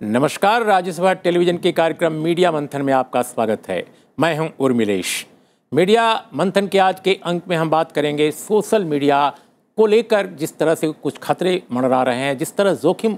नमस्कार, राज्यसभा टेलीविजन के कार्यक्रम मीडिया मंथन में आपका स्वागत है। मैं हूं उर्मिलेश। मीडिया मंथन के आज के अंक में हम बात करेंगे सोशल मीडिया को लेकर जिस तरह से कुछ खतरे मंडरा रहे हैं, जिस तरह जोखिम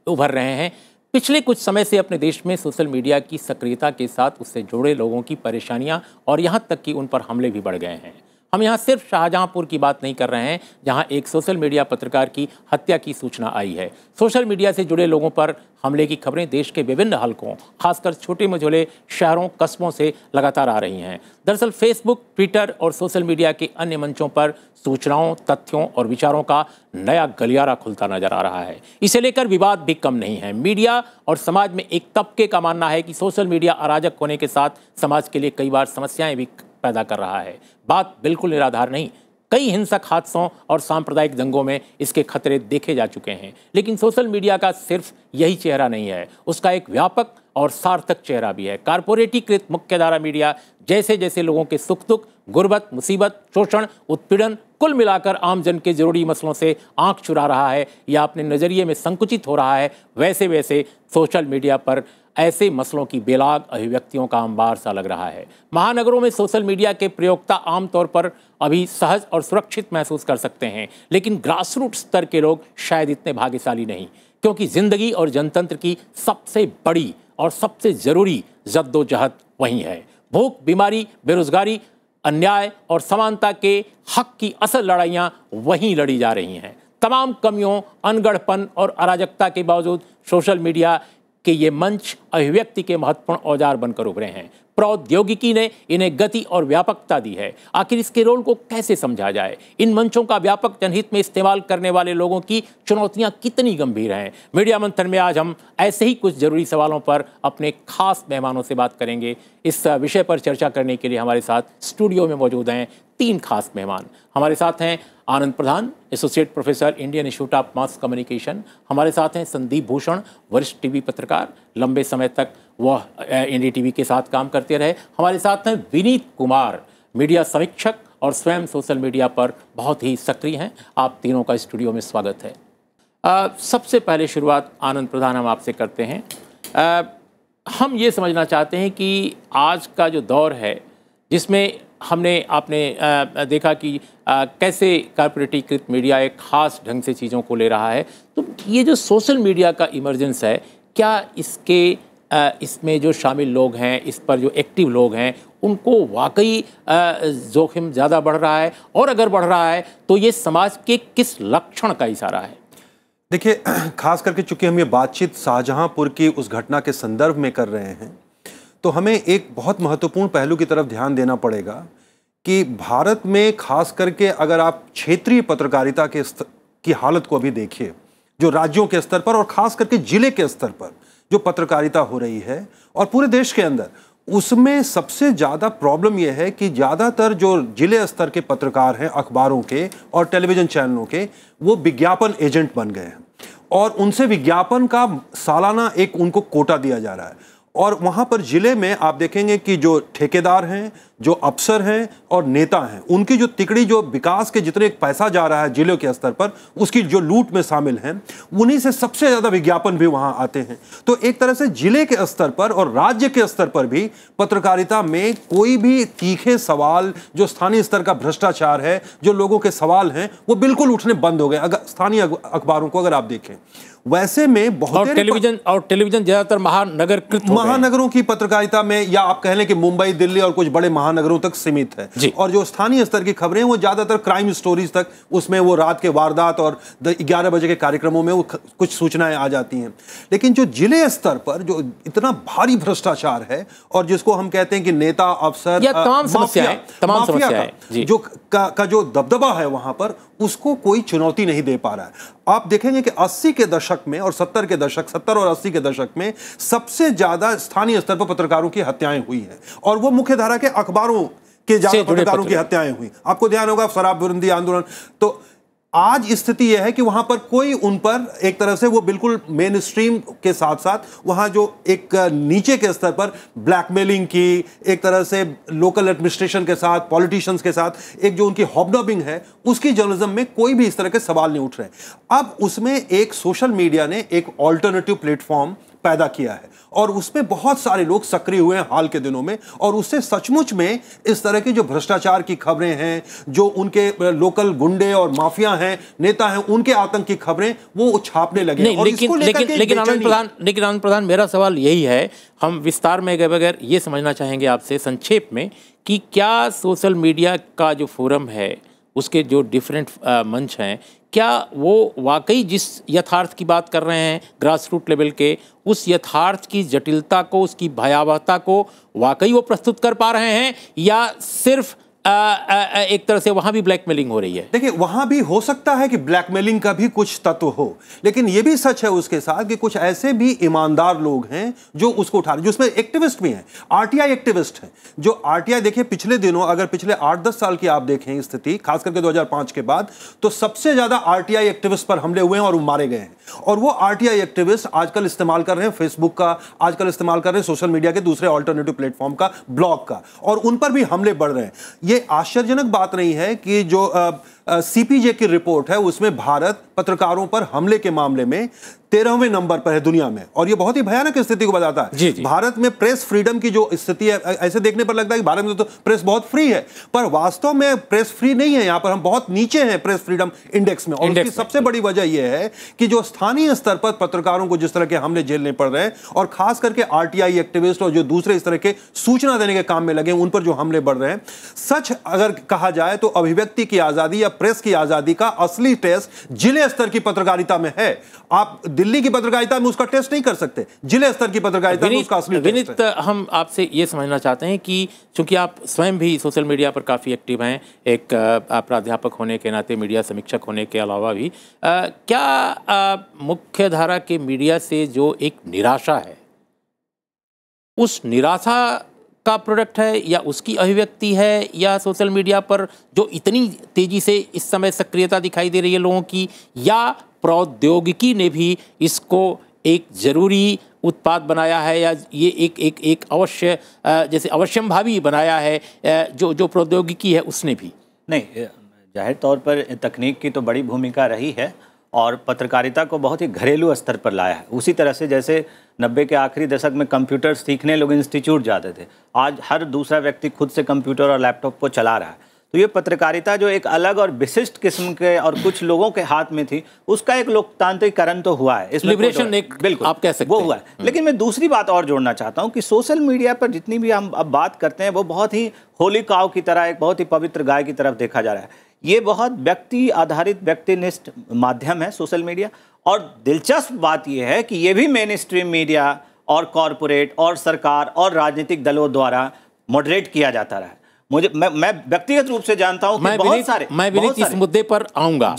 उभर रहे हैं। पिछले कुछ समय से अपने देश में सोशल मीडिया की सक्रियता के साथ उससे जुड़े लोगों की परेशानियां और यहाँ तक कि उन पर हमले भी बढ़ गए हैं। हम यहाँ सिर्फ शाहजहांपुर की बात नहीं कर रहे हैं, जहाँ एक सोशल मीडिया पत्रकार की हत्या की सूचना आई है। सोशल मीडिया से जुड़े लोगों पर हमले की खबरें देश के विभिन्न हलकों, खासकर छोटे मझोले शहरों, कस्बों से लगातार आ रही हैं। दरअसल फेसबुक, ट्विटर और सोशल मीडिया के अन्य मंचों पर सूचनाओं, तथ्यों और विचारों का नया गलियारा खुलता नजर आ रहा है। इसे लेकर विवाद भी कम नहीं है। मीडिया और समाज में एक तबके का मानना है कि सोशल मीडिया अराजक होने के साथ समाज के लिए कई बार समस्याएं भी पैदा कर रहा है। बात बिल्कुल निराधार नहीं। कई हिंसक हादसों और सांप्रदायिक दंगों में इसके खतरे देखे जा चुके हैं। लेकिन सोशल मीडिया का सिर्फ यही चेहरा नहीं है, उसका एक व्यापक और सार्थक चेहरा भी है। कारपोरेटीकृत मुख्यधारा मीडिया जैसे जैसे लोगों के सुख दुख, गुर्बत, मुसीबत, शोषण, उत्पीड़न, कुल मिलाकर आमजन के जरूरी मसलों से आंख चुरा रहा है या अपने नजरिए में संकुचित हो रहा है, वैसे वैसे सोशल मीडिया पर ऐसे मसलों की बेलाग अभिव्यक्तियों का अंबार सा लग रहा है। महानगरों में सोशल मीडिया के प्रयोक्ता आमतौर पर अभी सहज और सुरक्षित महसूस कर सकते हैं, लेकिन ग्रासरूट स्तर के लोग शायद इतने भाग्यशाली नहीं, क्योंकि जिंदगी और जनतंत्र की सबसे बड़ी और सबसे जरूरी जद्दोजहद वहीं है। भूख, बीमारी, बेरोजगारी, अन्याय और समानता के हक की असल लड़ाइयां वहीं लड़ी जा रही हैं। तमाम कमियों, अनगढ़पन और अराजकता के बावजूद सोशल मीडिया कि ये मंच अभिव्यक्ति के महत्वपूर्ण औजार बनकर उभरे हैं। प्रौद्योगिकी ने इन्हें गति और व्यापकता दी है। आखिर इसके रोल को कैसे समझा जाए? इन मंचों का व्यापक जनहित में इस्तेमाल करने वाले लोगों की चुनौतियां कितनी गंभीर हैं? मीडिया मंथन में आज हम ऐसे ही कुछ जरूरी सवालों पर अपने खास मेहमानों से बात करेंगे। इस विषय पर चर्चा करने के लिए हमारे साथ स्टूडियो में मौजूद हैं तीन खास मेहमान। हमारे साथ हैं Anand Pradhan, associate professor, Indian Institute of Mass Communication. हमारे साथ हैं संदीप भूषण, वरिष्ठ टीवी पत्रकार, लंबे समय तक वह एनडीटीवी के साथ काम करते रहे। हमारे साथ हैं विनीत कुमार, मीडिया समीक्षक और स्वयं सोशल मीडिया पर बहुत ही सक्रिय हैं। आप तीनों का स्टूडियो में स्वागत है। सबसे पहले शुरुआत आनंद प्रधान हम आपसे करते हैं। हम ये समझना चाहते हैं कि आज का जो दौर है, जिसमें आपने देखा कि कैसे कारपोरेटीकृत मीडिया एक खास ढंग से चीज़ों को ले रहा है, तो ये जो सोशल मीडिया का इमर्जेंस है, क्या इसमें जो शामिल लोग हैं, इस पर जो एक्टिव लोग हैं, उनको वाकई जोखिम ज़्यादा बढ़ रहा है? और अगर बढ़ रहा है तो ये समाज के किस लक्षण का इशारा है? देखिए, खास करके चूंकि हम ये बातचीत शाहजहांपुर की उस घटना के संदर्भ में कर रहे हैं, तो हमें एक बहुत महत्वपूर्ण पहलू की तरफ ध्यान देना पड़ेगा कि भारत में खास करके अगर आप क्षेत्रीय पत्रकारिता की हालत को अभी देखिए, जो राज्यों के स्तर पर और खास करके जिले के स्तर पर जो पत्रकारिता हो रही है और पूरे देश के अंदर, उसमें सबसे ज़्यादा प्रॉब्लम यह है कि ज़्यादातर जो जिले स्तर के पत्रकार हैं, अखबारों के और टेलीविज़न चैनलों के, वो विज्ञापन एजेंट बन गए हैं और उनसे विज्ञापन का सालाना एक उनको कोटा दिया जा रहा है। और वहाँ पर जिले में आप देखेंगे कि जो ठेकेदार हैं, जो अफसर हैं और नेता हैं, उनकी जो तिकड़ी, जो विकास के जितने पैसा जा रहा है जिलों के स्तर पर, उसकी जो लूट में शामिल हैं, उन्हीं से सबसे ज़्यादा विज्ञापन भी वहाँ आते हैं। तो एक तरह से जिले के स्तर पर और राज्य के स्तर पर भी पत्रकारिता में कोई भी तीखे सवाल, जो स्थानीय स्तर का भ्रष्टाचार है, जो लोगों के सवाल हैं, वो बिल्कुल उठने बंद हो गए। अगर स्थानीय अखबारों को अगर आप देखें, वैसे में बहुत टेलीविजन ज्यादातर महानगरों की पत्रकारिता में, या आप कह लें कि मुंबई, दिल्ली और कुछ बड़े महानगरों तक सीमित है। और जो स्थानीय स्तर की खबरें, वो ज्यादातर क्राइम स्टोरीज तक, उसमें वो रात के वारदात और 11 बजे के कार्यक्रमों में वो कुछ सूचनाएं आ जाती हैं। लेकिन जो जिले स्तर पर जो इतना भारी भ्रष्टाचार है और जिसको हम कहते हैं कि नेता, अफसर, तमाम समस्याएं जो दबदबा है वहां पर, उसको कोई चुनौती नहीं दे पा रहा है। आप देखेंगे कि 80 के दशक में और 70 और 80 के दशक में सबसे ज्यादा स्थानीय स्तर पर पत्रकारों की हत्याएं हुई हैं और वो मुख्य धारा के अखबारों के ज्यादा पत्रकारों की हत्याएं हुई। आपको ध्यान होगा शराबबंदी आंदोलन। तो आज स्थिति यह है कि वहां पर कोई उन पर एक तरह से, वो बिल्कुल मेन स्ट्रीम के साथ साथ वहां जो एक नीचे के स्तर पर ब्लैकमेलिंग की, एक तरह से लोकल एडमिनिस्ट्रेशन के साथ, पॉलिटिशियंस के साथ एक जो उनकी हॉबनॉबिंग है, उसकी जर्नलिज्म में कोई भी इस तरह के सवाल नहीं उठ रहे। अब उसमें एक सोशल मीडिया ने एक ऑल्टरनेटिव प्लेटफॉर्म पैदा किया है और उसमें बहुत सारे लोग सक्रिय हुए हैं हाल के दिनों में, और उससे सचमुच में इस तरह की जो भ्रष्टाचार की खबरें हैं, जो उनके लोकल गुंडे और माफिया हैं, नेता हैं, उनके आतंक की खबरें वो छापने लगे। नहीं, लेकिन आनंद प्रधान, मेरा सवाल यही है, हम विस्तार में गए बगैर ये समझना चाहेंगे आपसे संक्षेप में कि क्या सोशल मीडिया का जो फोरम है, उसके जो डिफरेंट मंच हैं, क्या वो वाकई जिस यथार्थ की बात कर रहे हैं ग्रास रूट लेवल के, उस यथार्थ की जटिलता को, उसकी भयावहता को वाकई वो प्रस्तुत कर पा रहे हैं, या सिर्फ एक तरह से वहां भी ब्लैकमेलिंग हो रही है? देखिए, वहां भी हो सकता है कि ब्लैकमेलिंग का भी कुछ तत्व हो, लेकिन यह भी सच है उसके साथ कि कुछ ऐसे भी ईमानदार लोग हैं जो उसको उठा रहे, जिसमें एक्टिविस्ट भी हैं, आरटीआई एक्टिविस्ट हैं। जो आरटीआई, देखिए पिछले दिनों अगर पिछले 8-10 साल की आप देखें स्थिति, खास करके 2005 के बाद, तो सबसे ज्यादा आरटीआई एक्टिविस्ट पर हमले हुए हैं और वो मारे गए हैं। और वो आरटीआई एक्टिविस्ट आजकल इस्तेमाल कर रहे हैं फेसबुक का, आजकल इस्तेमाल कर रहे हैं सोशल मीडिया के दूसरे ऑल्टरनेटिव प्लेटफॉर्म का, ब्लॉग का, और उन पर भी हमले बढ़ रहे हैं। ये आश्चर्यजनक बात नहीं है कि जो सीपीजे की रिपोर्ट है उसमें भारत पत्रकारों पर हमले के मामले में 13वें नंबर पर है दुनिया में, और यह बहुत ही भयानक स्थिति को बताता है। जी। भारत में प्रेस फ्रीडम की जो स्थिति है, ऐसे देखने पर लगता है कि भारत में तो प्रेस बहुत फ्री है, पर वास्तव में प्रेस फ्री नहीं है। यहां पर हम बहुत नीचे हैं प्रेस फ्रीडम इंडेक्स में, और उसकी सबसे बड़ी वजह यह है कि जो स्थानीय स्तर पर पत्रकारों को जिस तरह के हमले झेलने पड़ रहे हैं, और खास करके आरटीआई एक्टिविस्ट और जो दूसरे इस तरह के सूचना देने के काम में लगे उन पर जो हमले बढ़ रहे हैं। सच अगर कहा जाए तो अभिव्यक्ति की आजादी या प्रेस की आजादी का असली टेस्ट जिले स्तर की पत्रकारिता में है। आप दिल्ली की पत्रकारिता में उसका टेस्ट नहीं कर सकते, जिले स्तर की पत्रकारिता में उसका असली टेस्ट है। विनीत, हम आपसे ये समझना चाहते हैं कि चूंकि आप स्वयं भी सोशल मीडिया पर काफ़ी एक्टिव हैं, एक प्राध्यापक होने के नाते, मीडिया समीक्षक होने के अलावा भी, क्या मुख्य धारा के मीडिया से जो एक निराशा है, उस निराशा का प्रोडक्ट है, या उसकी अभिव्यक्ति है, या सोशल मीडिया पर जो इतनी तेजी से इस समय सक्रियता दिखाई दे रही है लोगों की, या प्रौद्योगिकी ने भी इसको एक जरूरी उत्पाद बनाया है, या ये एक अवश्य, जैसे अवश्यंभावी बनाया है, जो प्रौद्योगिकी है उसने भी? नहीं, जाहिर तौर पर तकनीक की तो बड़ी भूमिका रही है, और पत्रकारिता को बहुत ही घरेलू स्तर पर लाया है। उसी तरह से जैसे 90 के आखिरी दशक में कंप्यूटर सीखने लोग इंस्टीट्यूट जाते थे, आज हर दूसरा व्यक्ति खुद से कंप्यूटर और लैपटॉप को चला रहा है। तो ये पत्रकारिता जो एक अलग और विशिष्ट किस्म के और कुछ लोगों के हाथ में थी, उसका एक लोकतांत्रिकरण तो हुआ है, लिबरेशन एक, बिल्कुल आप कह सकते वो हुआ है। लेकिन मैं दूसरी बात और जोड़ना चाहता हूँ कि सोशल मीडिया पर जितनी भी हम अब बात करते हैं, वो बहुत ही होली काव की तरह, एक बहुत ही पवित्र गाय की तरफ देखा जा रहा है। ये बहुत व्यक्ति आधारित, व्यक्तिनिष्ठ माध्यम है सोशल मीडिया, और दिलचस्प बात यह है कि ये भी मेन स्ट्रीम मीडिया और कॉरपोरेट और सरकार और राजनीतिक दलों द्वारा मॉडरेट किया जाता रहा है। मैं व्यक्तिगत रूप से जानता हूं कि बहुत सारे, मैं विनीत इस मुद्दे पर आऊंगा।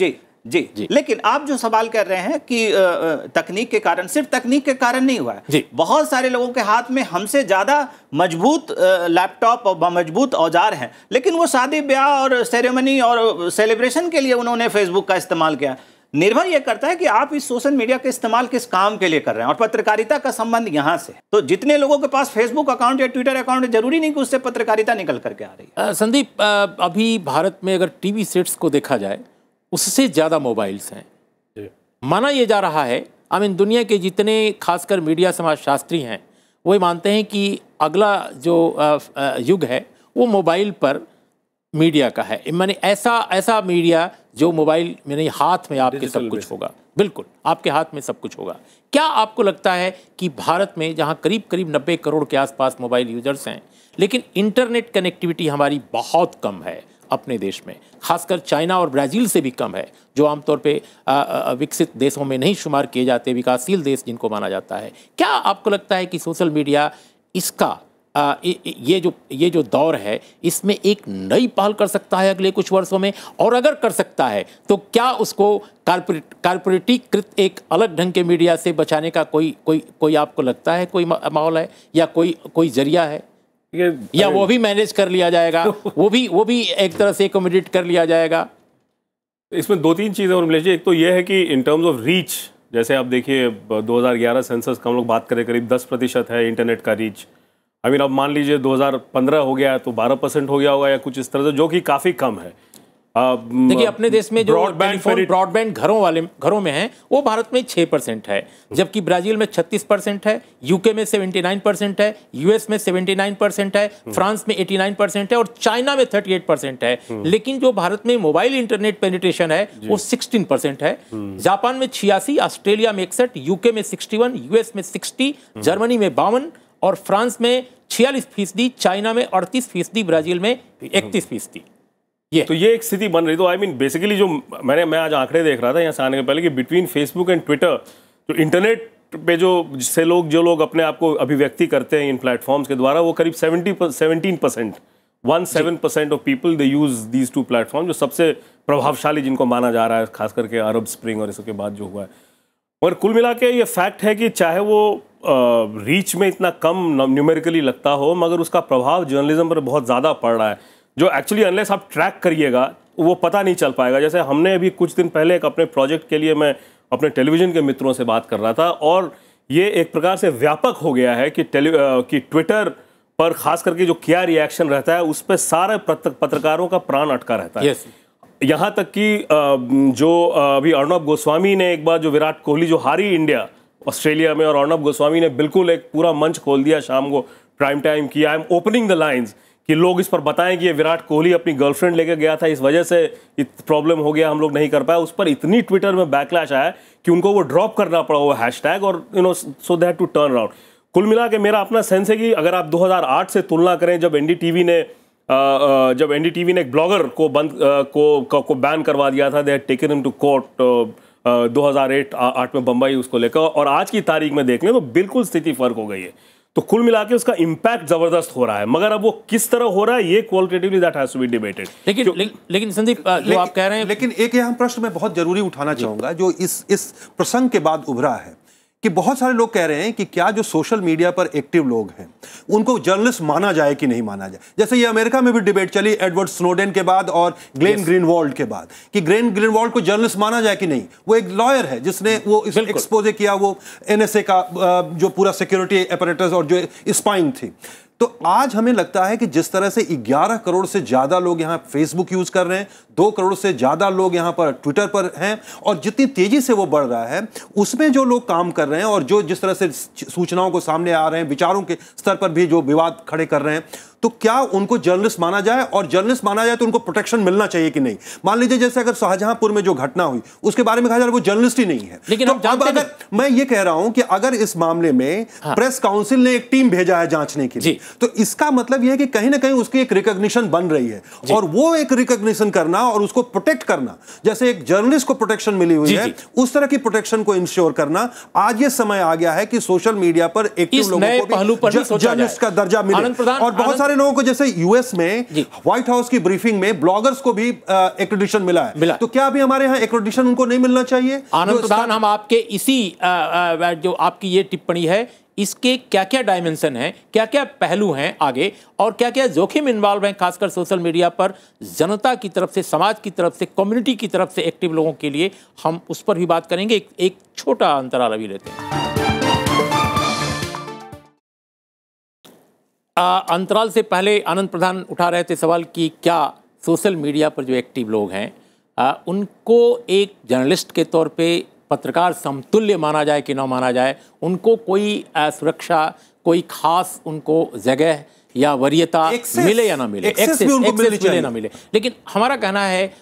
जी। लेकिन आप जो सवाल कर रहे हैं कि तकनीक के कारण, सिर्फ तकनीक के कारण नहीं हुआ है। बहुत सारे लोगों के हाथ में हमसे ज्यादा मजबूत लैपटॉप और मजबूत औजार हैं, लेकिन वो शादी ब्याह और सेरेमनी और सेलिब्रेशन के लिए उन्होंने फेसबुक का इस्तेमाल किया। निर्भर यह करता है कि आप इस सोशल मीडिया का इस्तेमाल किस काम के लिए कर रहे हैं, और पत्रकारिता का संबंध यहां से। तो जितने लोगों के पास फेसबुक अकाउंट या ट्विटर अकाउंट है, जरूरी नहीं कि उससे पत्रकारिता निकल करके आ रही है। संदीप, अभी भारत में अगर टीवी सेट्स को देखा जाए, उससे ज़्यादा मोबाइल्स हैं। माना यह जा रहा है, दुनिया के जितने खासकर मीडिया समाजशास्त्री हैं, वो मानते हैं कि अगला जो युग है वो मोबाइल पर मीडिया का है। माने ऐसा मीडिया जो मोबाइल में हाथ में आपके सब कुछ होगा, बिल्कुल आपके हाथ में सब कुछ होगा। क्या आपको लगता है कि भारत में, जहां करीब 90 करोड़ के आसपास मोबाइल यूजर्स हैं, लेकिन इंटरनेट कनेक्टिविटी हमारी बहुत कम है अपने देश में, खासकर चाइना और ब्राज़ील से भी कम है, जो आमतौर पे विकसित देशों में नहीं शुमार किए जाते, विकासशील देश जिनको माना जाता है। क्या आपको लगता है कि सोशल मीडिया इसका ये जो दौर है, इसमें एक नई पहल कर सकता है अगले कुछ वर्षों में? और अगर कर सकता है तो क्या उसको कारपोरेटीकृत एक अलग ढंग के मीडिया से बचाने का कोई आपको लगता है कोई माहौल है, या कोई जरिया है, या वो भी मैनेज कर लिया जाएगा, वो भी एक तरह से एकोमोडेट कर लिया जाएगा? इसमें 2-3 चीज़ें और मिलेगी। एक तो ये है कि इन टर्म्स ऑफ रीच, जैसे आप देखिए 2011 सेंसस का हम लोग बात करें, करीब 10% है इंटरनेट का रीच। अब मान लीजिए 2015 हो गया तो 12% हो गया होगा या कुछ इस तरह से, जो कि काफ़ी कम है। देखिए अपने देश में जो ब्रॉडबैंड घरों में है वो भारत में 6% है, जबकि ब्राजील में 36% है, यूके में 79% है, यूएस में 79% है, फ्रांस में 89% है और चाइना में 38% है। लेकिन जो भारत में मोबाइल इंटरनेट पेनिट्रेशन है वो 16% है। जापान में 86, ऑस्ट्रेलिया में 61, यूके में 61, यूएस में 60, जर्मनी में 52 और फ्रांस में 46%, चाइना में 38%, ब्राजील में 31%। तो ये एक स्थिति बन रही। तो आई मीन बेसिकली जो मैं आज आंकड़े देख रहा था यहाँ से आने के पहले कि बिटवीन फेसबुक एंड ट्विटर जो इंटरनेट पे जो लोग अपने आप को अभिव्यक्ति करते हैं इन प्लेटफॉर्म्स के द्वारा, वो करीब 17% of people they use these two platform, जो सबसे प्रभावशाली जिनको माना जा रहा है, खास करके अरब स्प्रिंग और इसके बाद जो हुआ है। मगर कुल मिला के ये फैक्ट है कि चाहे वो रीच में इतना कम न्यूमेरिकली लगता हो, मगर उसका प्रभाव जर्नलिज्म पर बहुत ज़्यादा पड़ रहा है, जो एक्चुअली अनलेस आप ट्रैक करिएगा वो पता नहीं चल पाएगा। जैसे हमने अभी कुछ दिन पहले एक अपने प्रोजेक्ट के लिए मैं अपने टेलीविज़न के मित्रों से बात कर रहा था, और ये एक प्रकार से व्यापक हो गया है कि ट्विटर पर खास करके जो क्या रिएक्शन रहता है उस पर सारे पत्रकारों का प्राण अटका रहता है। यहाँ तक कि जो अभी अर्णब गोस्वामी ने एक बार जो विराट कोहली जो हारी इंडिया ऑस्ट्रेलिया में, और अर्णब गोस्वामी ने बिल्कुल एक पूरा मंच खोल दिया शाम को प्राइम टाइम की, I am opening the lines, कि लोग इस पर बताएं कि ये विराट कोहली अपनी गर्लफ्रेंड लेकर गया था, इस वजह से प्रॉब्लम हो गया, हम लोग नहीं कर पाए। उस पर इतनी ट्विटर में बैकलैश आया कि उनको वो ड्रॉप करना पड़ा वो हैशटैग, और so that to turn around. कुल मिला के मेरा अपना सेंस है कि अगर आप 2008 से तुलना करें, जब एनडीटीवी ने एक ब्लॉगर को बैन करवा दिया था, they had taken him to court 2008 में बम्बई उसको लेकर, और आज की तारीख में देख लें तो बिल्कुल स्थिति फर्क हो गई है। तो कुल मिला के उसका इम्पैक्ट जबरदस्त हो रहा है, मगर अब वो किस तरह हो रहा है ये qualitatively that has to be debated. लेकिन संदीप जो आप कह रहे हैं, लेकिन एक यहाँ प्रश्न मैं बहुत जरूरी उठाना चाहूंगा जो इस प्रसंग के बाद उभरा है कि बहुत सारे लोग कह रहे हैं कि क्या जो सोशल मीडिया पर एक्टिव लोग हैं उनको जर्नलिस्ट माना जाए कि नहीं माना जाए। जैसे ये अमेरिका में भी डिबेट चली एडवर्ड स्नोडेन के बाद और ग्लेन ग्रीनवॉल्ड के बाद कि ग्लेन ग्रीनवॉल्ड को जर्नलिस्ट माना जाए कि नहीं। वो एक लॉयर है जिसने वो एक्सपोजे किया, वो एनएसए का जो पूरा सिक्योरिटी अपैरेटस और जो स्पाइंग थी। तो आज हमें लगता है कि जिस तरह से 11 करोड़ से ज्यादा लोग यहां फेसबुक यूज कर रहे हैं, 2 करोड़ से ज्यादा लोग यहां पर ट्विटर पर हैं, और जितनी तेजी से वो बढ़ रहा है उसमें जो लोग काम कर रहे हैं और जो जिस तरह से सूचनाओं को सामने आ रहे हैं, विचारों के स्तर पर भी जो विवाद खड़े कर रहे हैं, तो क्या उनको जर्नलिस्ट माना जाए? और जर्नलिस्ट माना जाए तो उनको प्रोटेक्शन मिलना चाहिए कि नहीं? मान लीजिए जैसे अगर शाहजहांपुर में जो घटना हुई उसके बारे में कहा जा रहा है वो जर्नलिस्ट ही नहीं है, लेकिन तो अब अगर मैं ये कह रहा हूं कि अगर इस मामले में प्रेस काउंसिल ने एक टीम भेजा है जांचने के लिए, तो इसका मतलब यह है कि कहीं ना कहीं उसकी एक रिकॉग्निशन बन रही है, और वो एक रिकॉग्निशन करना और उसको प्रोटेक्ट करना, जैसे एक जर्नलिस्ट को प्रोटेक्शन मिली हुई है उस तरह की प्रोटेक्शन को इंश्योर करना। आज ये समय आ गया है कि सोशल मीडिया पर एक्टिव लोगों को भी जर्नलिस्ट का दर्जा मिले। और बहुत सारे लोगों को, जैसे यूएस में व्हाइट हाउस की ब्रीफिंग में ब्लॉगर्स को भी एक्रेडिटेशन मिला है, तो क्या अभी हमारे यहां एक्रेडिटेशन उनको नहीं मिलना चाहिए? आनंद प्रधान, हम आपके इसी जो आपकी ये टिप्पणी है इसके क्या क्या डायमेंशन हैं, क्या क्या पहलू हैं आगे, और क्या क्या जोखिम इन्वॉल्व हैं खासकर सोशल मीडिया पर जनता की तरफ से, समाज की तरफ से, कम्युनिटी की तरफ से एक्टिव लोगों के लिए, हम उस पर भी बात करेंगे। एक छोटा अंतराल अभी लेते हैं। अंतराल से पहले आनंद प्रधान उठा रहे थे सवाल कि क्या सोशल मीडिया पर जो एक्टिव लोग हैं उनको एक जर्नलिस्ट के तौर पे पत्रकार समतुल्य माना जाए कि ना माना जाए, उनको कोई सुरक्षा, कोई खास उनको जगह या वरीयता मिले या ना मिले, एक्सेस मिले ना मिले। लेकिन हमारा कहना है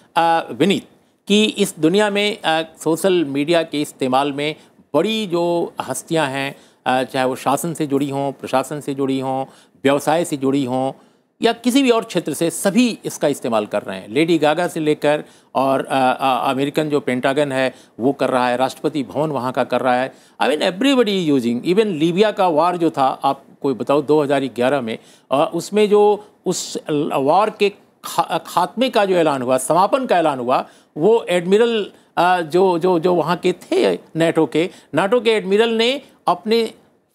विनीत कि इस दुनिया में सोशल मीडिया के इस्तेमाल में बड़ी जो हस्तियां हैं, चाहे वो शासन से जुड़ी हों, प्रशासन से जुड़ी हों, व्यवसाय से जुड़ी हों या किसी भी और क्षेत्र से, सभी इसका इस्तेमाल कर रहे हैं। लेडी गागा से लेकर और अमेरिकन जो पेंटागन है वो कर रहा है, राष्ट्रपति भवन वहाँ का कर रहा है। I mean everybody using, even Libya का वार जो था, आप कोई बताओ 2011 में, उसमें जो उस वार के खात्मे का जो ऐलान हुआ, समापन का ऐलान हुआ, वो एडमिरल जो वहाँ के थे नाटो के एडमिरल ने अपने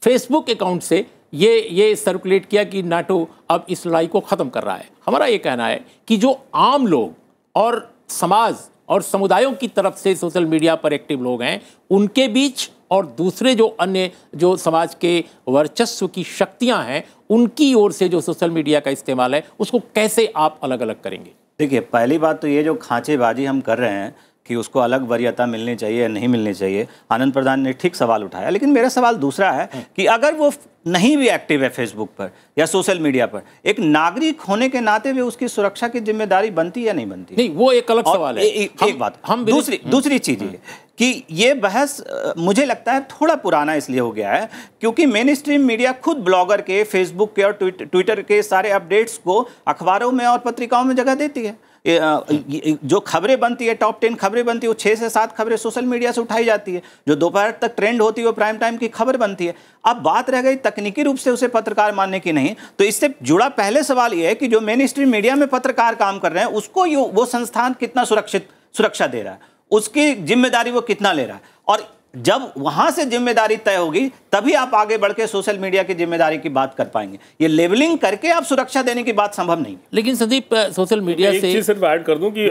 फेसबुक अकाउंट से ये सर्कुलेट किया कि नाटो अब इस लड़ाई को ख़त्म कर रहा है। हमारा ये कहना है कि जो आम लोग और समाज और समुदायों की तरफ से सोशल मीडिया पर एक्टिव लोग हैं उनके बीच और दूसरे जो अन्य जो समाज के वर्चस्व की शक्तियां हैं उनकी ओर से जो सोशल मीडिया का इस्तेमाल है उसको कैसे आप अलग अलग करेंगे? देखिए, पहली बात तो ये जो खांचेबाजी हम कर रहे हैं कि उसको अलग वरीयता मिलनी चाहिए या नहीं मिलनी चाहिए, आनंद प्रधान ने ठीक सवाल उठाया, लेकिन मेरा सवाल दूसरा है कि अगर वो नहीं भी एक्टिव है फेसबुक पर या सोशल मीडिया पर, एक नागरिक होने के नाते भी उसकी सुरक्षा की जिम्मेदारी बनती है या नहीं बनती? नहीं, वो एक अलग सवाल है। एक बात, हम दूसरी चीज ये कि ये बहस मुझे लगता है थोड़ा पुराना इसलिए हो गया है क्योंकि मेन स्ट्रीम मीडिया खुद ब्लॉगर के, फेसबुक के और ट्विटर के सारे अपडेट्स को अखबारों में और पत्रिकाओं में जगह देती है। जो खबरें बनती है, टॉप 10 खबरें बनती है, वो 6 से 7 खबरें सोशल मीडिया से उठाई जाती है। जो दोपहर तक ट्रेंड होती है वो प्राइम टाइम की खबर बनती है। अब बात रह गई तकनीकी रूप से उसे पत्रकार मानने की नहीं, तो इससे जुड़ा पहले सवाल ये है कि जो मेन स्ट्रीम मीडिया में पत्रकार काम कर रहे हैं उसको वो संस्थान कितना सुरक्षा दे रहा है, उसकी जिम्मेदारी वो कितना ले रहा है, और जब वहां से जिम्मेदारी तय होगी तभी आप आगे बढ़ के सोशल मीडिया की जिम्मेदारी की बात कर पाएंगे। ये लेवलिंग करके आप सुरक्षा देने की बात संभव नहीं है। लेकिन संदीप, सोशल मीडिया से एक चीज सिर्फ ऐड कर दूं कि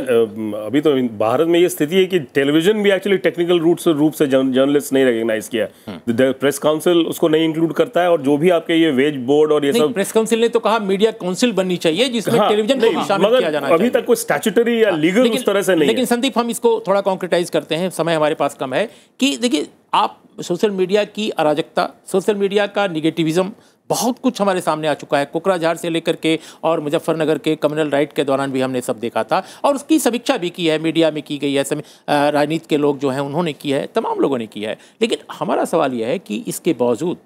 अभी तो भारत में ये स्थिति है कि टेलीविजन भी एक्चुअली टेक्निकल रूप से जर्नलिस्ट नहीं रिकॉग्नाइज किया, प्रेस काउंसिल उसको नहीं इंक्लूड करता है, और जो भी आपके ये वेज बोर्ड और ये सब, प्रेस काउंसिल ने तो कहा मीडिया काउंसिल बननी चाहिए जिसमें टेलीविजन को भी शामिल किया जाना चाहिए। अभी तक कोई स्टैट्यूटरी या लीगल उस तरह से नहीं। लेकिन संदीप, हम इसको थोड़ा कॉन्क्रिटाइज करते हैं, समय हमारे पास कम है, कि देखिए आप सोशल मीडिया की अराजकता, सोशल मीडिया का निगेटिविज्म, बहुत कुछ हमारे सामने आ चुका है। कोकराझार से लेकर के और मुजफ्फरनगर के कम्युनल राइट के दौरान भी हमने सब देखा था, और उसकी समीक्षा भी की है, मीडिया में की गई है, राजनीति के लोग जो हैं उन्होंने किया है, तमाम लोगों ने किया है। लेकिन हमारा सवाल यह है कि इसके बावजूद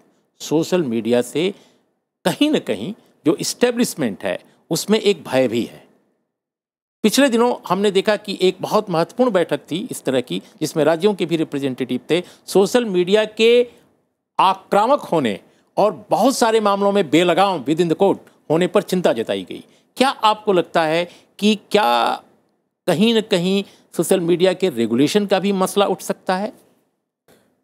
सोशल मीडिया से कहीं ना कहीं जो इस्टेब्लिशमेंट है उसमें एक भय भी है। पिछले दिनों हमने देखा कि एक बहुत महत्वपूर्ण बैठक थी इस तरह की जिसमें राज्यों के भी रिप्रेजेंटेटिव थे। सोशल मीडिया के आक्रामक होने और बहुत सारे मामलों में बेलगाम विद इन द कोर्ट होने पर चिंता जताई गई। क्या आपको लगता है कि क्या कहीं न कहीं सोशल मीडिया के रेगुलेशन का भी मसला उठ सकता है?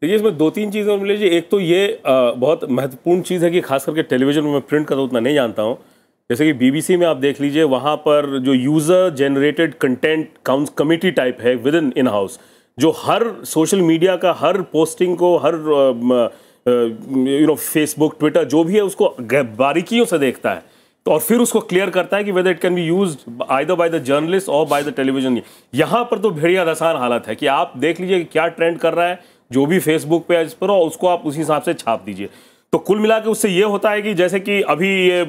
देखिए, इसमें 2-3 चीज़ें मिल लीजिए। एक तो ये बहुत महत्वपूर्ण चीज़ है कि खास करके टेलीविजन में, प्रिंट का तो उतना नहीं जानता हूँ, जैसे कि बीबीसी में आप देख लीजिए, वहाँ पर जो user generated content committee type है विद इन हाउस, जो हर सोशल मीडिया का हर पोस्टिंग को, हर फेसबुक, ट्विटर जो भी है उसको बारीकियों से देखता है, तो और फिर उसको क्लियर करता है कि whether it can be used either by the journalist और बाय द टेलीविजन। यहाँ पर तो भेड़िया दसान हालत है कि आप देख लीजिए कि क्या ट्रेंड कर रहा है, जो भी फेसबुक पे इस पर हो उसको आप उसी हिसाब से छाप दीजिए। तो कुल मिला के उससे ये होता है कि जैसे कि अभी ये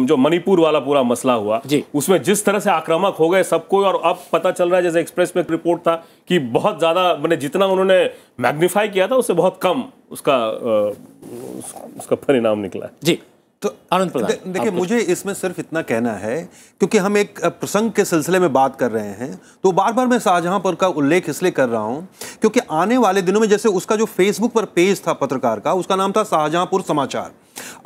जो मणिपुर वाला पूरा मसला हुआ, उसमें जिस तरह से आक्रामक हो गए सबको, और अब पता चल रहा है, जैसे एक्सप्रेस में एक रिपोर्ट था कि बहुत ज़्यादा, मैंने जितना उन्होंने मैग्नीफाई किया था उससे बहुत कम उसका परिणाम निकला। जी, तो आनंद प्रधान, देखिए मुझे इसमें सिर्फ इतना कहना है, क्योंकि हम एक प्रसंग के सिलसिले में बात कर रहे हैं, तो बार बार मैं शाहजहांपुर का उल्लेख इसलिए कर रहा हूं क्योंकि आने वाले दिनों में, जैसे उसका जो फेसबुक पर पेज था पत्रकार का, उसका नाम था शाहजहांपुर समाचार।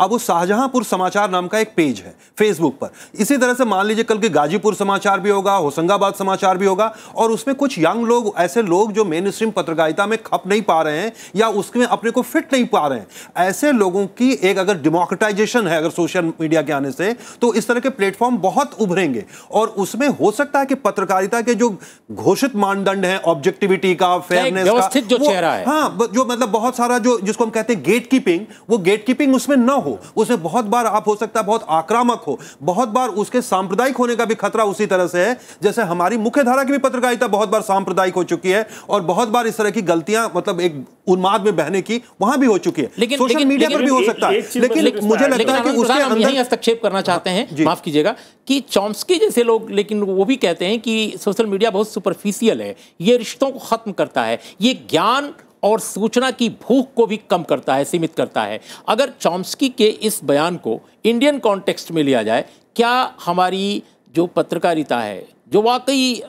अब उस शाहजहांपुर समाचार नाम का एक पेज है फेसबुक पर। इसी तरह से मान लीजिए कल के गाजीपुर समाचार भी होगा, होशंगाबाद समाचार भी होगा, और उसमें कुछ यंग लोग, ऐसे लोग जो मेन स्ट्रीम पत्रकारिता में खप नहीं पा रहे हैं या उसमें अपने को फिट नहीं पा रहे हैं, ऐसे लोगों की एक अगर डेमोक्रेटाइजेशन है अगर सोशल मीडिया के आने से, तो इस तरह के प्लेटफॉर्म बहुत उभरेंगे, और उसमें हो सकता है कि पत्रकारिता के जो घोषित मानदंड है, ऑब्जेक्टिविटी का, फेयरनेस का, जो चेहरा है, हाँ, जो मतलब बहुत सारा जो जिसको हम कहते हैं गेट कीपिंग, वो गेट कीपिंग उसमें न हो, उसमें बहुत बार आप हो सकता है बहुत आक्रामक हो, बहुत बार उसके सांप्रदायिक होने का भी खतरा उसी तरह से है जैसे हमारी मुख्य धारा की भी पत्रकारिता बहुत बार सांप्रदायिक हो चुकी है, और बहुत बार इस तरह की गलतियां, मतलब एक उन्माद में बहने की वहां भी हो चुकी है। लेकिन सोशल मीडिया पर भी हो सकता है। लेकिन मुझे लगता है कि उसके अंदर यही हस्तक्षेप करना चाहते हैं, माफ कीजिएगा, कि चॉम्स्की जैसे लोग, लेकिन वो भी कहते हैं कि सोशल मीडिया बहुत सुपरफिशियल है, ये रिश्तों को खत्म करता है, ये ज्ञान और सूचना की भूख को भी कम करता है, सीमित करता है। अगर चॉम्स्की के इस बयान को इंडियन कॉन्टेक्स्ट में लिया जाए, क्या हमारी जो पत्रकारिता है, जो वाकई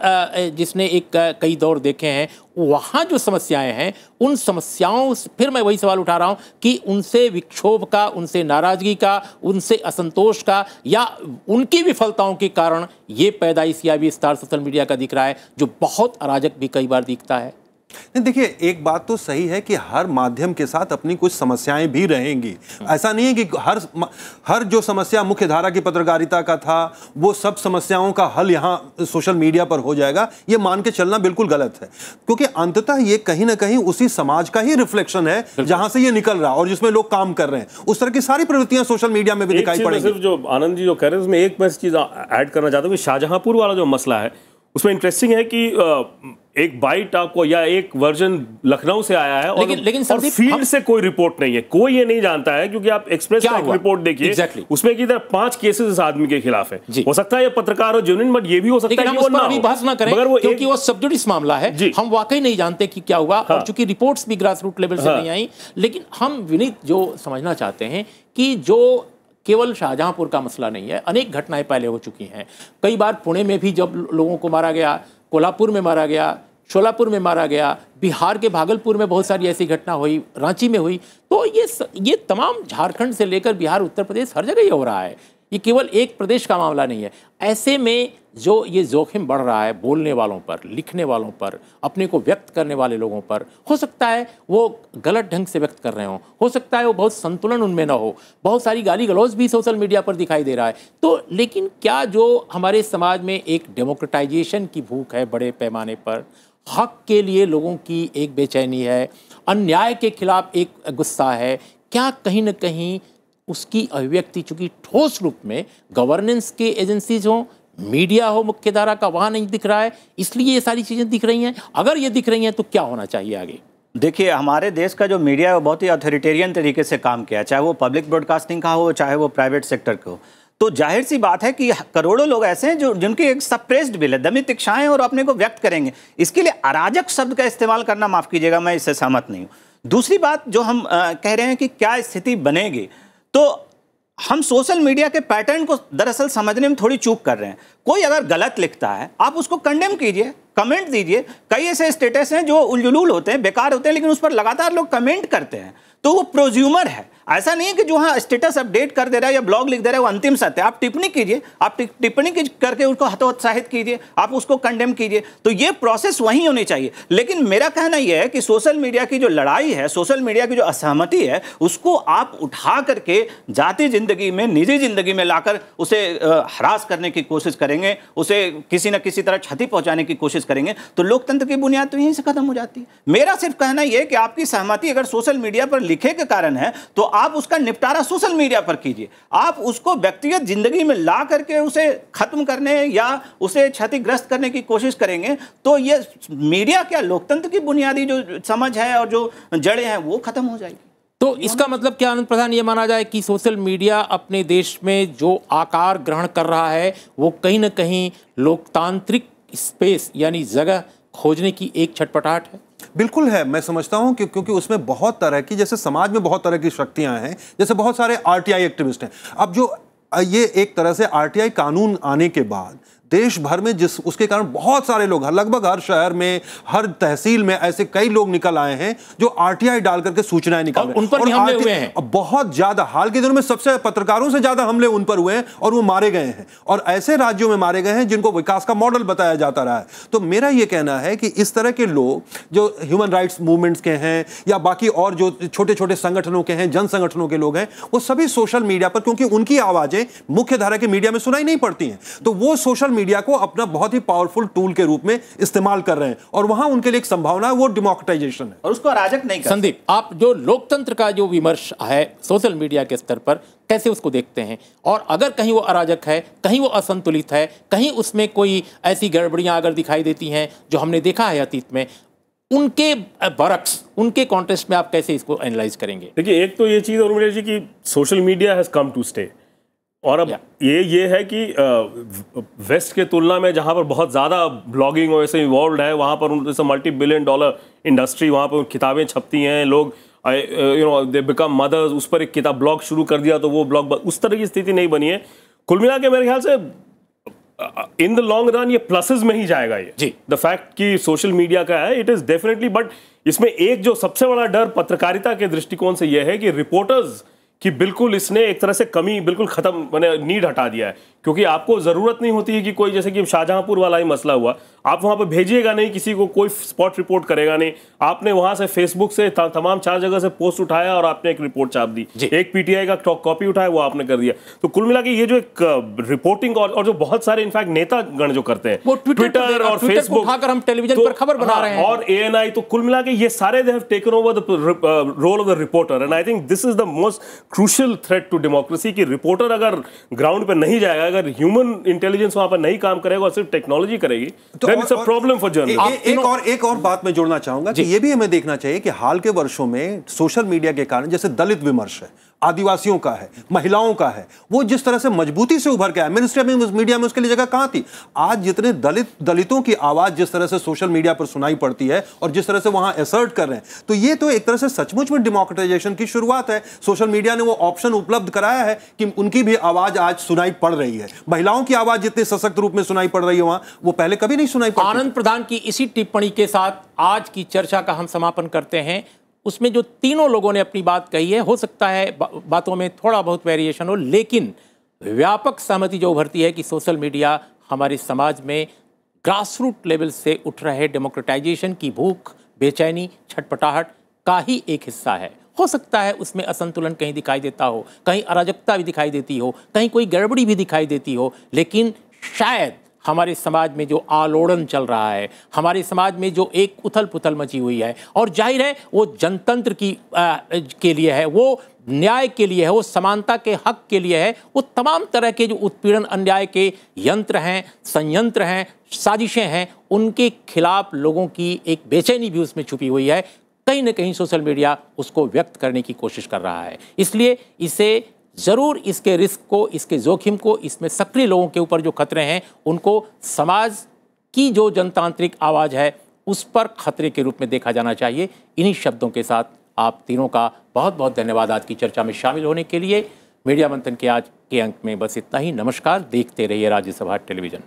जिसने कई दौर देखे हैं, वहाँ जो समस्याएं हैं, उन समस्याओं, फिर मैं वही सवाल उठा रहा हूँ कि उनसे विक्षोभ का, उनसे नाराजगी का, उनसे असंतोष का, या उनकी विफलताओं के कारण ये पैदाइश या विस्तार सोशल मीडिया का दिख रहा है, जो बहुत अराजक भी कई बार दिखता है? नहीं, देखिए, एक बात तो सही है कि हर माध्यम के साथ अपनी कुछ समस्याएं भी रहेंगी। ऐसा नहीं है कि हर जो समस्या मुख्य धारा की पत्रकारिता का था वो सब समस्याओं का हल यहाँ सोशल मीडिया पर हो जाएगा, ये मान के चलना बिल्कुल गलत है। क्योंकि अंततः ये कहीं ना कहीं उसी समाज का ही रिफ्लेक्शन है जहां से ये निकल रहा है और जिसमें लोग काम कर रहे हैं। उस तरह की सारी प्रवृत्तियां सोशल मीडिया में भी दिखाई पड़ेंगी। सिर्फ जो आनंद जी जो कह रहे हैं उसमें एक मैं चीज ऐड करना चाहता हूँ कि शाहजहांपुर वाला जो मसला है उसमें इंटरेस्टिंग है कि एक बाइट आपको या एक वर्जन लखनऊ से आया है लेकिन और फील्ड से कोई रिपोर्ट नहीं है, कोई ये नहीं जानता है। क्योंकि आप एक्सप्रेस का एक रिपोर्ट देखिए उसमें की तरह 5 केसेस इस आदमी के खिलाफ है। हो सकता है ये पत्रकार हो जेन्युइन, बट ये भी हो सकता है कि वो ना हो। बहस ना करें क्योंकि वो सब जुडिस मामला है, हम वाकई नहीं जानते कि क्या हुआ। और चूंकि रिपोर्ट्स भी ग्रास रूट लेवल से नहीं आई, लेकिन हम विनीत जो समझना चाहते हैं कि जो केवल शाहजहांपुर का मसला नहीं है, अनेक घटनाएं पहले हो चुकी हैं। कई बार पुणे में भी जब लोगों को मारा गया, कोल्हापुर में मारा गया, शोलापुर में मारा गया, बिहार के भागलपुर में बहुत सारी ऐसी घटना हुई, रांची में हुई। तो ये तमाम झारखंड से लेकर बिहार, उत्तर प्रदेश, हर जगह ये हो रहा है। ये केवल एक प्रदेश का मामला नहीं है। ऐसे में जो ये जोखिम बढ़ रहा है बोलने वालों पर, लिखने वालों पर, अपने को व्यक्त करने वाले लोगों पर, हो सकता है वो गलत ढंग से व्यक्त कर रहे हो सकता है वो बहुत संतुलन उनमें ना हो, बहुत सारी गाली गलौज भी सोशल मीडिया पर दिखाई दे रहा है। तो लेकिन क्या जो हमारे समाज में एक डेमोक्रेटाइजेशन की भूख है बड़े पैमाने पर, हक के लिए लोगों की एक बेचैनी है, अन्याय के खिलाफ एक गुस्सा है, क्या कहीं ना कहीं उसकी अभिव्यक्ति चूंकि ठोस रूप में गवर्नेंस के एजेंसीज हो, मीडिया हो मुख्य धारा का, वहां नहीं दिख रहा है, इसलिए ये सारी चीजें दिख रही हैं? अगर ये दिख रही हैं तो क्या होना चाहिए आगे? देखिए, हमारे देश का जो मीडिया है वो बहुत ही अथॉरिटेरियन तरीके से काम किया, चाहे वो पब्लिक ब्रॉडकास्टिंग का हो, चाहे वो प्राइवेट सेक्टर का हो। तो जाहिर सी बात है कि करोड़ों लोग ऐसे हैं जो जिनकी एक सप्रेस्ड बिल है, दमित इच्छाएं, और अपने को व्यक्त करेंगे। इसके लिए अराजक शब्द का इस्तेमाल करना, माफ कीजिएगा, मैं इससे सहमत नहीं हूँ। दूसरी बात जो हम कह रहे हैं कि क्या स्थिति बनेगी, तो हम सोशल मीडिया के पैटर्न को दरअसल समझने में थोड़ी चूक कर रहे हैं। कोई अगर गलत लिखता है, आप उसको कंडेम कीजिए, कमेंट दीजिए। कई ऐसे स्टेटस हैं जो उलझुल होते हैं, बेकार होते हैं, लेकिन उस पर लगातार लोग कमेंट करते हैं, तो वो प्रोज्यूमर है। ऐसा नहीं है कि जो हाँ स्टेटस अपडेट कर दे रहा है या ब्लॉग लिख दे रहा है वो अंतिम सत्य है। आप टिप्पणी कीजिए, आप टिप्पणी करके उसको हतोत्साहित कीजिए, आप उसको कंडेम कीजिए। तो ये प्रोसेस वही होनी चाहिए। लेकिन मेरा कहना यह है कि सोशल मीडिया की जो लड़ाई है, सोशल मीडिया की जो असहमति है, उसको आप उठा करके जाती जिंदगी में, निजी जिंदगी में लाकर उसे हरास करने की कोशिश करेंगे, उसे किसी न किसी तरह क्षति पहुंचाने की कोशिश करेंगे, तो लोकतंत्र की बुनियाद तो यहीं से खत्म हो जाती है। मेरा सिर्फ कहना यह है कि आपकी सहमति अगर सोशल मीडिया पर लिखे के कारण है, तो आप उसका निपटारा सोशल मीडिया पर कीजिए। आप उसको व्यक्तिगत जिंदगी में ला करके उसे खत्म करने या उसे क्षतिग्रस्त करने की कोशिश करेंगे, तो ये मीडिया क्या, लोकतंत्र की बुनियादी जो समझ है और जो जड़ें हैं वो खत्म हो जाएगी। तो इसका मतलब क्या आनंद प्रधान, ये माना जाए कि सोशल मीडिया अपने देश में जो आकार ग्रहण कर रहा है वो कहीं ना कहीं लोकतांत्रिक स्पेस यानी जगह खोजने की एक छटपटाहट है? बिल्कुल है। मैं समझता हूं कि क्योंकि उसमें बहुत तरह की, जैसे समाज में बहुत तरह की शक्तियां हैं, जैसे बहुत सारे आरटीआई एक्टिविस्ट हैं। अब जो ये एक तरह से आरटीआई कानून आने के बाद देश भर में उसके कारण बहुत सारे लोग, लगभग हर शहर में, हर तहसील में ऐसे कई लोग निकल आए हैं जो आरटीआई डाल करके सूचनाएं निकाल रहे हैं। उन पर भी हमले हुए हैं बहुत ज्यादा। हाल के दिनों में सबसे पत्रकारों से ज्यादा हमले उन पर हुए हैं और वो मारे गए हैं, और ऐसे राज्यों में मारे गए हैं जिनको विकास का मॉडल बताया जाता रहा है। तो मेरा ये कहना है कि इस तरह के लोग जो ह्यूमन राइट्स मूवमेंट्स के हैं या बाकी और जो छोटे छोटे संगठनों के हैं, जन संगठनों के लोग हैं, वो सभी सोशल मीडिया पर, क्योंकि उनकी आवाजें मुख्य धारा के मीडिया में सुनाई नहीं पड़ती हैं, तो वो सोशल मीडिया को अपना बहुत ही पावरफुल टूल के रूप में इस्तेमाल कर रहे हैं, और वहां उनके लिए एक संभावना है, वो डेमोक्रेटाइजेशन है, और उसको अराजक नहीं कर। संदीप, आप जो लोकतंत्र का जो विमर्श है सोशल मीडिया के स्तर पर, कैसे उसको देखते हैं? और अगर कहीं वो अराजक है, कहीं वो असंतुलित है, कहीं उसमें कोई ऐसी गड़बड़ियां अगर दिखाई देती हैं जो हमने देखा है अतीत में, उनके बरक्स, उनके कॉन्टेक्स्ट में आप कैसे इसको एनालाइज करेंगे? देखिए, एक तो ये चीज़ और उर्मिला जी की social media has come to stay, और अब ये है कि वेस्ट के तुलना में जहाँ पर बहुत ज़्यादा ब्लॉगिंग और ऐसे इवॉल्व है, वहाँ पर जैसे $multi-billion इंडस्ट्री, वहाँ पर किताबें छपती हैं, लोग दे बिकम मदर्स, उस पर एक किताब ब्लॉग शुरू कर दिया तो वो ब्लॉग, उस तरह की स्थिति नहीं बनी है। कुल मिला के मेरे ख्याल से इन द लॉन्ग रन ये प्लसेस में ही जाएगा। ये जी द फैक्ट कि सोशल मीडिया का है, इट इज़ डेफिनेटली, बट इसमें एक जो सबसे बड़ा डर पत्रकारिता के दृष्टिकोण से यह है कि रिपोर्टर्स कि बिल्कुल इसने एक तरह से कमी बिल्कुल खत्म, मैंने नीड हटा दिया है, क्योंकि आपको जरूरत नहीं होती है कि कोई, जैसे कि शाहजहांपुर वाला ही मसला हुआ, आप वहां पे भेजिएगा नहीं किसी को, कोई स्पॉट रिपोर्ट करेगा नहीं, आपने वहां से फेसबुक से तमाम 4 जगह से पोस्ट उठाया और आपने एक रिपोर्ट छाप दी, एक पीटीआई का कॉपी उठाया वो आपने कर दिया। तो कुल मिला के ये जो एक रिपोर्टिंग और जो बहुत सारे इनफैक्ट नेता गण जो करते हैं, वो ट्विटर और फेसबुक उठाकर हम टेलीविजन पर खबर बना रहे हैं, और एएनआई, तो कुल मिला के ये सारे they have taken over the role of the reporter. And I think this is the most crucial threat to democracy कि रिपोर्टर अगर ग्राउंड पे नहीं जाएगा, अगर ह्यूमन इंटेलिजेंस वहां पर नहीं काम करेगा और सिर्फ टेक्नोलॉजी करेगी, then it's a problem for journalist. एक और बात मैं जोड़ना चाहूंगा कि ये भी हमें देखना चाहिए कि हाल के वर्षों में सोशल मीडिया के कारण जैसे दलित विमर्श है, आदिवासियों का है, महिलाओं का है, वो जिस तरह से मजबूती से उभर के आया, मेनस्ट्रीम मीडिया में उसके लिए जगह कहां थी। आज जितने दलितों की आवाज जिस तरह से सोशल मीडिया पर सुनाई पड़ती है और जिस तरह से वहां असर्ट कर रहे हैं, तो ये तो एक तरह से सचमुच में डेमोक्रेटाइजेशन की शुरुआत है। सोशल मीडिया ने वो ऑप्शन उपलब्ध कराया है कि उनकी भी आवाज आज सुनाई पड़ रही है। महिलाओं की आवाज जितने सशक्त रूप में सुनाई पड़ रही है वहां, वो पहले कभी नहीं सुनाई पड़ती। आनंद प्रधान की इसी टिप्पणी के साथ आज की चर्चा का हम समापन करते हैं। उसमें जो तीनों लोगों ने अपनी बात कही है, हो सकता है बातों में थोड़ा बहुत वेरिएशन हो, लेकिन व्यापक सहमति जो उभरती है कि सोशल मीडिया हमारे समाज में ग्रासरूट लेवल से उठ रहे डेमोक्रेटाइजेशन की भूख, बेचैनी, छटपटाहट का ही एक हिस्सा है। हो सकता है उसमें असंतुलन कहीं दिखाई देता हो, कहीं अराजकता भी दिखाई देती हो, कहीं कोई गड़बड़ी भी दिखाई देती हो, लेकिन शायद हमारे समाज में जो आलोड़न चल रहा है, हमारे समाज में जो एक उथल पुथल मची हुई है, और जाहिर है वो जनतंत्र के लिए है, वो न्याय के लिए है, वो समानता के हक के लिए है, वो तमाम तरह के जो उत्पीड़न अन्याय के यंत्र हैं, संयंत्र हैं, साजिशें हैं, उनके खिलाफ लोगों की एक बेचैनी भी उसमें छुपी हुई है। कहीं ना कहीं सोशल मीडिया उसको व्यक्त करने की कोशिश कर रहा है। इसलिए इसे ज़रूर, इसके रिस्क को, इसके जोखिम को, इसमें सक्रिय लोगों के ऊपर जो खतरे हैं उनको समाज की जो जनतांत्रिक आवाज़ है उस पर खतरे के रूप में देखा जाना चाहिए। इन्हीं शब्दों के साथ आप तीनों का बहुत बहुत धन्यवाद आज की चर्चा में शामिल होने के लिए। मीडिया मंथन के आज के अंक में बस इतना ही। नमस्कार, देखते रहिए राज्यसभा टेलीविज़न।